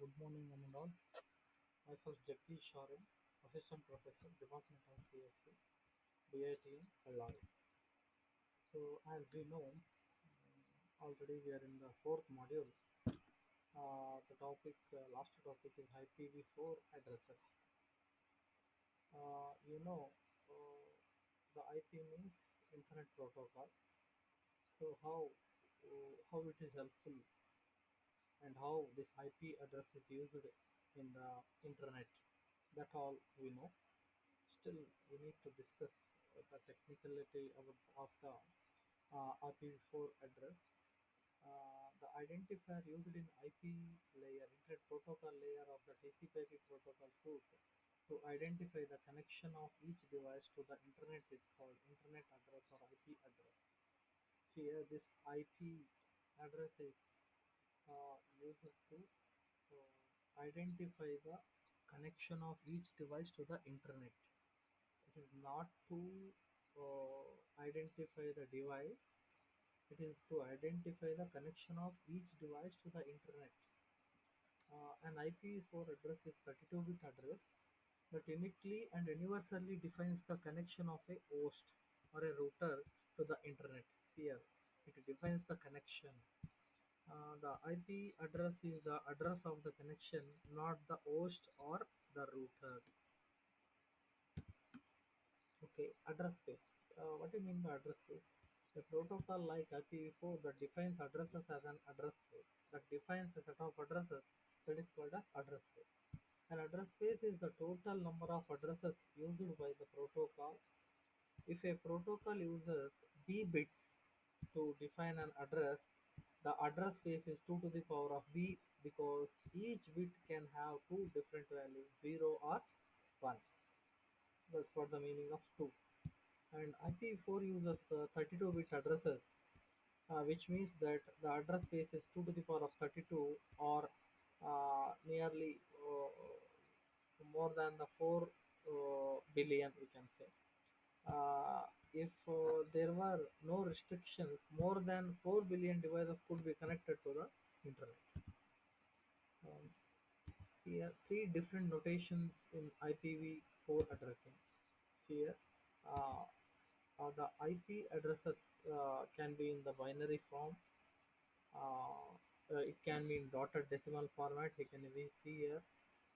Good morning, one and all. Myself Jagdish Sharan, Assistant Professor, Department of CSC, DIT, Bellary. So, as we know, already we are in the fourth module. The last topic is IPv4 addresses. You know, uh, the IP means Internet Protocol. So, how it is helpful and how this IP address is used in the internet. That all we know. Still, we need to discuss the technicality of the IPv4 address. The identifier used in IP layer, Internet Protocol layer of the TCP/IP protocol suite to identify the connection of each device to the internet is called Internet address or IP address. Here, this IP address is used to identify the connection of each device to the internet. It is not to identify the device, it is to identify the connection of each device to the internet. An IPv4 address is 32-bit address that uniquely and universally defines the connection of a host or a router to the internet. Here, it defines the connection. The IP address is the address of the connection, not the host or the router. Okay, address space. What do you mean by address space? A protocol like IPv4 that defines addresses as an address space, that defines a set of addresses that is called as address space. An address space is the total number of addresses used by the protocol. If a protocol uses b bits to define an address, the address space is 2 to the power of b because each bit can have two different values, 0 or 1. That's what the meaning of 2. And IPv4 uses 32-bit addresses, which means that the address space is 2 to the power of 32 or nearly more than the 4 billion, we can say. If there were no restrictions, more than 4 billion devices could be connected to the internet. Um, Here, three different notations in IPv4 addressing. Here, uh, the IP addresses can be in the binary form. It can be in dotted decimal format. We can see here.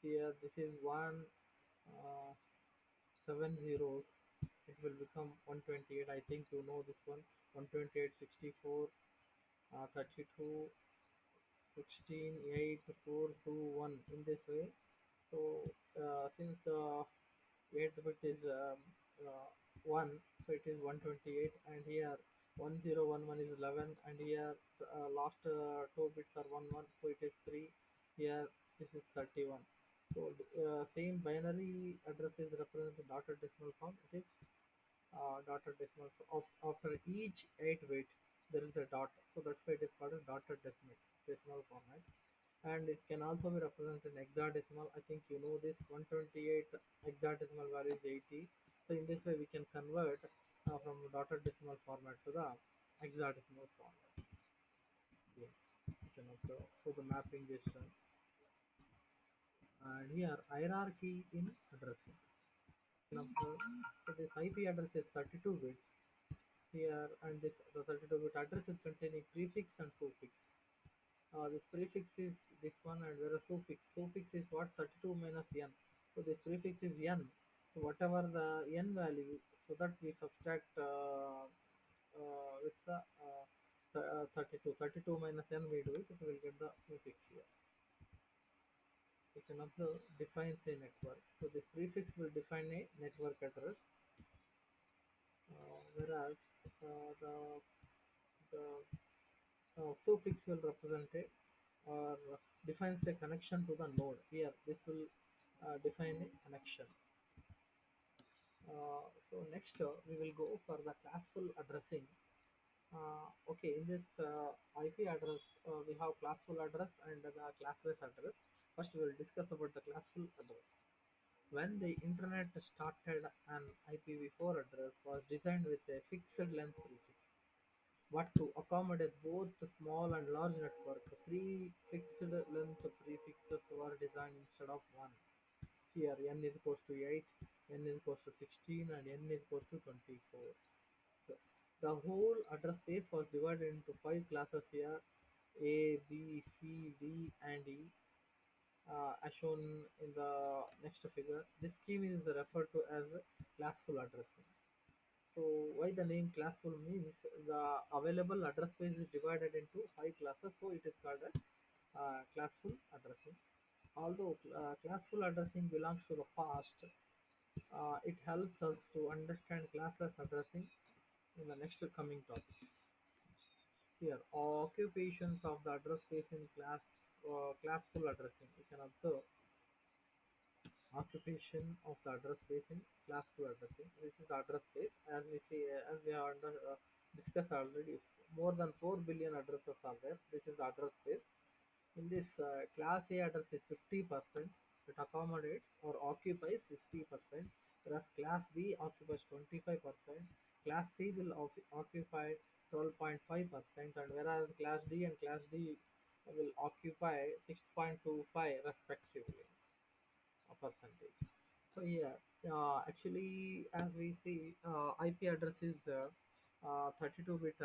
Here, this is one uh, seven zeros. It will become 128. I think you know this one. 128, 64, 32, 16, 8, 4, 2, 1. In this way. So since the 8 bit is 1, so it is 128, and here 1011 is 11, and here last two bits are 1 1, so it is 3. Here this is 31. So same binary address is represented in dotted decimal form. It is dotted decimal. So after each 8 bit there is a dot, so that's why it is called as dotted decimal format. And it can also be represented in hexadecimal. I think you know this. 128 hexadecimal value is 80. So in this way we can convert from dotted decimal format to the hexadecimal format. Yeah. You can observe. So the mapping is done. And here hierarchy in addressing. You can observe. So this IP address is 32 bits here, and this the 32-bit address is containing prefix and suffix. This prefix is this one, and whereas suffix is what, 32 minus n. So this prefix is n. So whatever the n value, so that we subtract with the 32. 32 minus n we do it, we will get the prefix here. You can observe defines a network. So this prefix will define a network address, whereas the suffix will represent a or defines a connection to the node. Here, this will define a connection. So next, we will go for the classful addressing. Okay, in this IP address, we have classful address and the classless address. First, we will discuss about the classful address. When the internet started, an IPv4 address was designed with a fixed length prefix. but to accommodate both the small and large network, three fixed length prefixes were designed instead of one. Here n is equals to 8, n is equals to 16, and n is equals to 24. So the whole address space was divided into five classes here: A, B, C, D, and E, as shown in the next figure. This scheme is referred to as classful addressing. So why the name classful means the available address space is divided into five classes, so it is called as classful addressing. Although classful addressing belongs to the past, it helps us to understand classless addressing in the next coming topic. Here, occupations of the address space in classful addressing. We can observe occupation of the address space in class 2 addressing. This is the address space. As we see, as we have discussed already, more than 4 billion addresses are there. This is the address space. In this class A address is 50%. It accommodates or occupies 50%, whereas class B occupies 25%. Class C will occupy 12.5%, and whereas class D and class D will occupy 6.25 respectively percentage. So yeah, actually, as we see, IP address is the 32-bit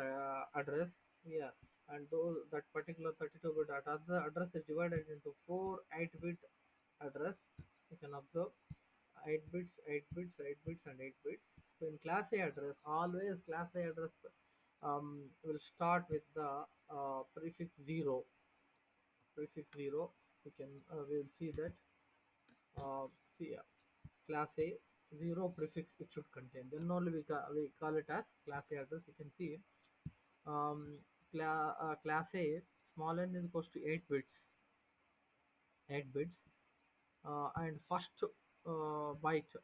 address. Yeah, and those that particular 32-bit address is divided into four 8-bit address. You can observe 8 bits, 8 bits, 8 bits, and 8 bits. So in class A address, always class A address will start with the prefix zero. Prefix zero. We'll see that. Uh, See, class A, zero prefix it should contain. Then only we call it as class A address. You can see um, class A, small n is equals to 8 bits, 8 bits, and first byte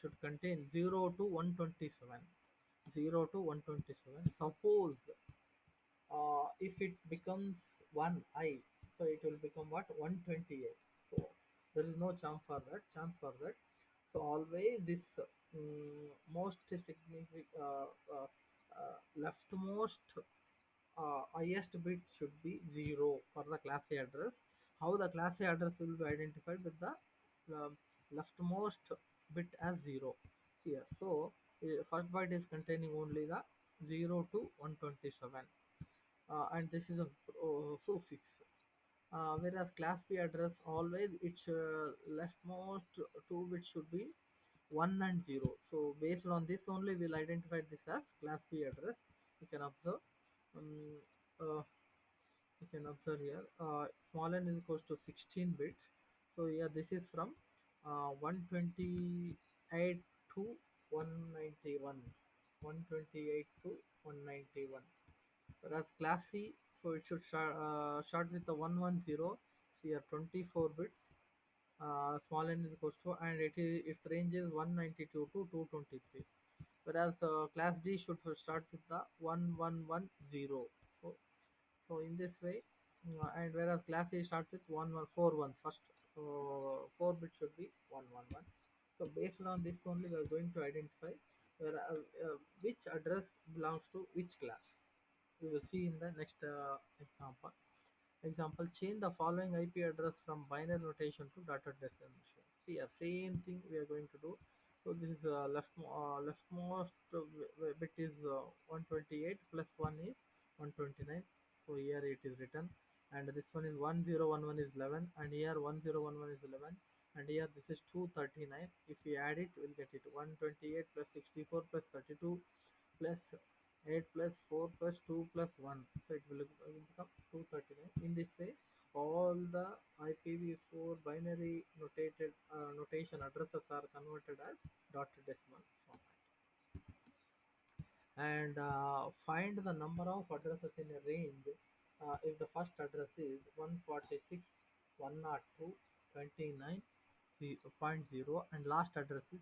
should contain 0 to 127. 0 to 127. Suppose if it becomes 1 I, so it will become what, 128. So there is no chance for that. So always this most significant leftmost highest bit should be 0 for the class A address. How the class A address will be identified with the leftmost bit as 0 here. So first byte is containing only the 0 to 127, and this is a suffix. Whereas class B address, always its leftmost two bits should be 1 and 0. So based on this only we'll identify this as class B address. You can observe. Um, uh, you can observe here. Small n is equals to 16 bits. So here this is from 128 to 191. 128 to 191. Whereas class C, so it should start with the 110. So here 24 bits. Small n is equals to, and its range is 192 to 223. Whereas class D should start with the 1110. So in this way, and whereas class A starts with 1141 first, 4 bits should be 111. So based on this only we are going to identify which address belongs to which class. We will see in the next example. Example, change the following IP address from binary notation to data destination. See, same thing we are going to do. So this is leftmost bit is 128 plus 1 is 129. So here it is written, and this one is 1011 is 11, and here 1011 is 11, and here this is 239. If we add it, we'll get it 128 plus 64 plus 32 plus 8 plus 4 plus 2 plus 1. So it will become 239. In this way, all the IPv4 binary notation addresses are converted as dot decimal format. And find the number of addresses in a range if the first address is 146, 102, 29.0, and last address is.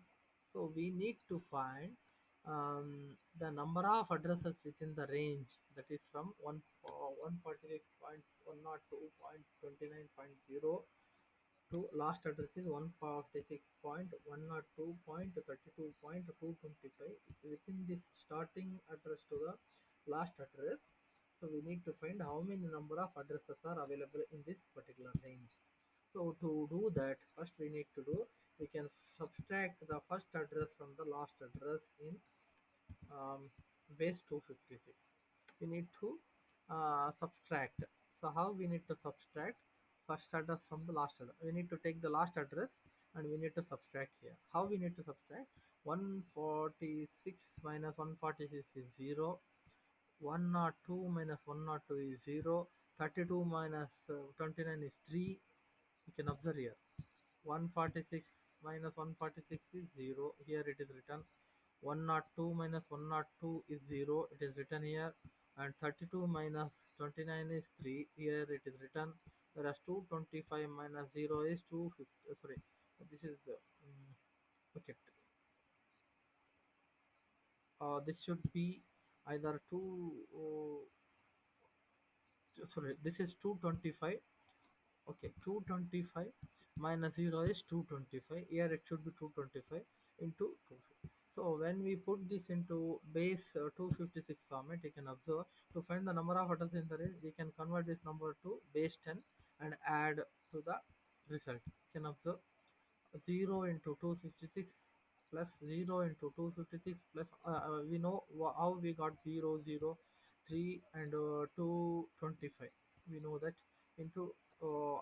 So we need to find the number of addresses within the range, that is from 146.102.29.0 to last address is 146.102.32.225. Within this starting address to the last address. So we need to find how many number of addresses are available in this particular range. So to do that, first we need to do, we can subtract the first address from the last address in um, base 256. We need to subtract. So how we need to subtract first address from the last address? We need to take the last address and we need to subtract here. How we need to subtract? 146 minus 146 is 0. 102 minus 102 is 0. 32 minus 29 is 3. You can observe here. 146 minus 146 is 0. Here it is written. 102 minus 102 is 0. It is written here. And 32 minus 29 is 3. Here it is written. Whereas 225 minus 0 is 250. Sorry. This is the. Okay. This should be either 2. Sorry. This is 225. Okay, 225 minus 0 is 225. Here it should be 225 into 250. So when we put this into base 256 format, you can observe, to find the number of addresses in the range, we can convert this number to base 10 and add to the result. You can observe 0 into 256 plus 0 into 256 plus we know how we got 0, 0, 3 and 225. We know that into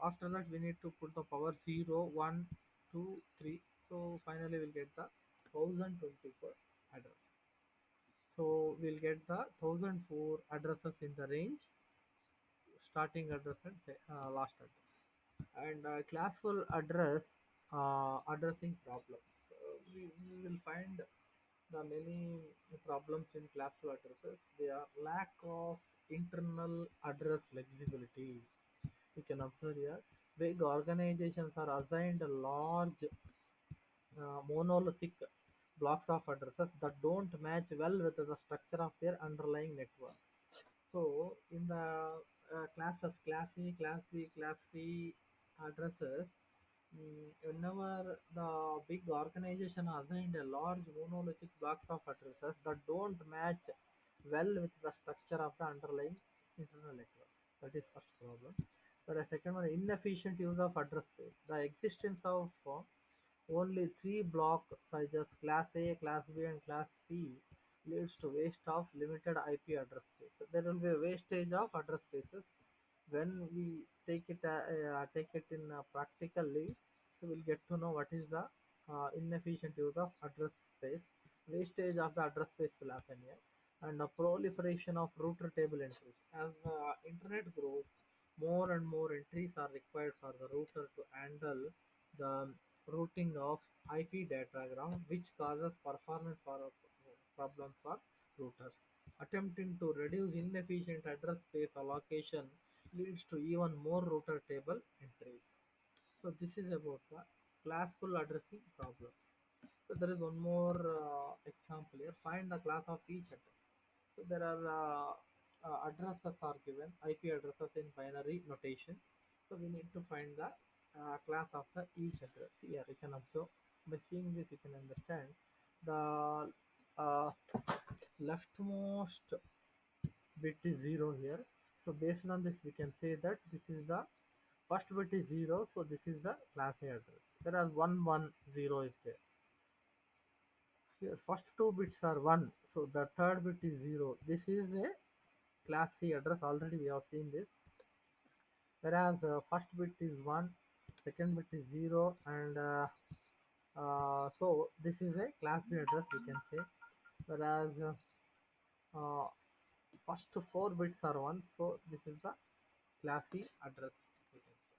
after that we need to put the power 0, 1, 2, 3. So finally we'll get the 1024 address. So we'll get the 1004 addresses in the range, starting address and last address. And classful address addressing problems. We will find the many problems in classful addresses. They are lack of internal address flexibility. You can observe here, big organizations are assigned a large monolithic blocks of addresses that don't match well with the structure of their underlying network. So in the classes, class A, class B, class C addresses, whenever the big organization assigned a large monolithic blocks of addresses that don't match well with the structure of the underlying internal network. That is first problem. But the second one, inefficient use of address space. The existence of only three block sizes, class A, class B, and class C, leads to waste of limited IP address space. So there will be a wastage of address spaces when we take it in practically. So we'll get to know what is the inefficient use of address space. Wastage of the address space will happen here, and the proliferation of router table entries. As the internet grows, more and more entries are required for the router to handle the routing of IP datagram, which causes performance problems for routers. Attempting to reduce inefficient address space allocation leads to even more router table entries. So this is about the classful addressing problems. So there is one more example here. Find the class of each address. So there are addresses are given, IP addresses in binary notation. So we need to find the class of the each address. Here you can observe, by seeing this you can understand the uh, leftmost bit is 0 here. So based on this we can say that this is the first bit is 0, so this is the class A address. Whereas 110 is there. Here first two bits are 1, so the third bit is 0. This is a class C address, already we have seen this. Whereas first bit is 1, second bit is 0, and so this is a class B address we can say. Whereas uh, first four bits are 1, so this is the class C address we can say.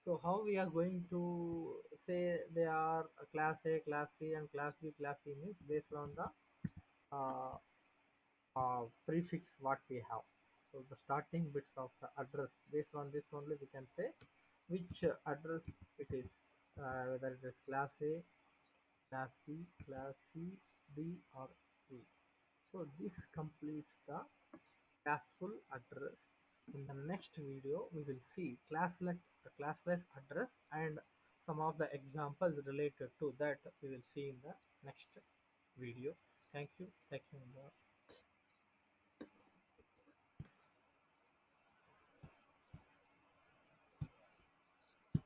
So how we are going to say they are class A, class C, and class B, class C means based on the uh, prefix what we have. So the starting bits of the address, based on this only we can say which address it is, whether it is class A, class B, class C, D, or E. So this completes the classful address. In the next video, we will see classless address and some of the examples related to that we will see in the next video. Thank you. Thank you.